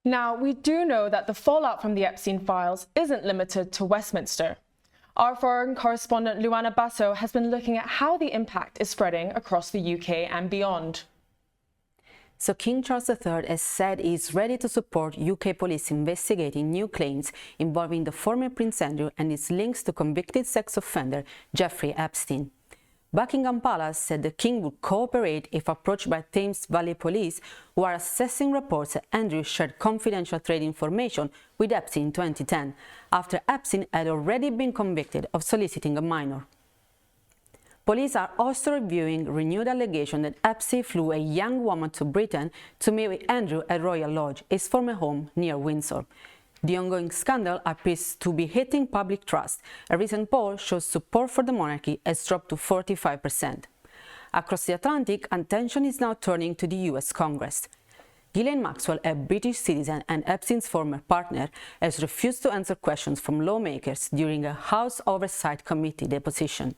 Now, we do know that the fallout from the Epstein files isn't limited to Westminster. Our foreign correspondent Luana Basso has been looking at how the impact is spreading across the UK and beyond. So King Charles III has said he is ready to support UK police investigating new claims involving the former Prince Andrew and his links to convicted sex offender Jeffrey Epstein. Buckingham Palace said the King would cooperate if approached by Thames Valley Police, who are assessing reports that Andrew shared confidential trade information with Epstein in 2010, after Epstein had already been convicted of soliciting a minor. Police are also reviewing renewed allegations that Epstein flew a young woman to Britain to meet with Andrew at Royal Lodge, his former home near Windsor. The ongoing scandal appears to be hitting public trust. A recent poll shows support for the monarchy has dropped to 45%. Across the Atlantic, attention is now turning to the US Congress. Ghislaine Maxwell, a British citizen and Epstein's former partner, has refused to answer questions from lawmakers during a House Oversight Committee deposition.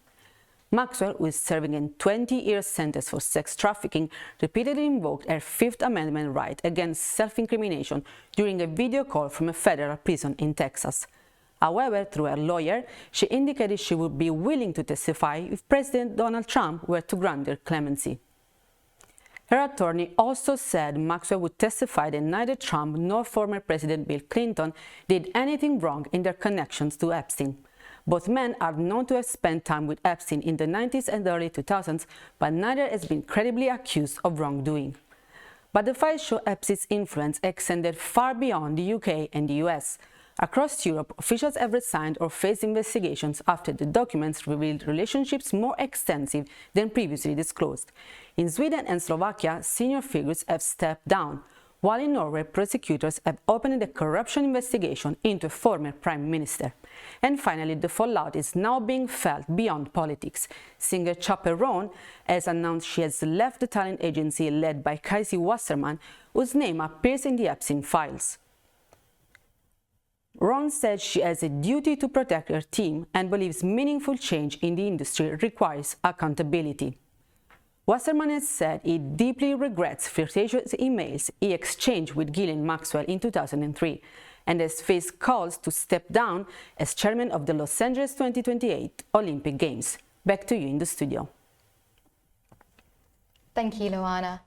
Maxwell, who is serving a 20-year sentence for sex trafficking, repeatedly invoked her Fifth Amendment right against self-incrimination during a video call from a federal prison in Texas. However, through her lawyer, she indicated she would be willing to testify if President Donald Trump were to grant her clemency. Her attorney also said Maxwell would testify that neither Trump nor former President Bill Clinton did anything wrong in their connections to Epstein. Both men are known to have spent time with Epstein in the 90s and early 2000s, but neither has been credibly accused of wrongdoing. But the files show Epstein's influence extended far beyond the UK and the US. Across Europe, officials have resigned or faced investigations after the documents revealed relationships more extensive than previously disclosed. In Sweden and Slovakia, senior figures have stepped down, while in Norway, prosecutors have opened a corruption investigation into a former prime minister. And finally, the fallout is now being felt beyond politics. Singer Chaperone has announced she has left the talent agency led by Casey Wasserman, whose name appears in the Epstein files. Ron said she has a duty to protect her team and believes meaningful change in the industry requires accountability. Wasserman has said he deeply regrets flirtatious emails he exchanged with Ghislaine Maxwell in 2003 and has faced calls to step down as chairman of the Los Angeles 2028 Olympic Games. Back to you in the studio. Thank you, Luana.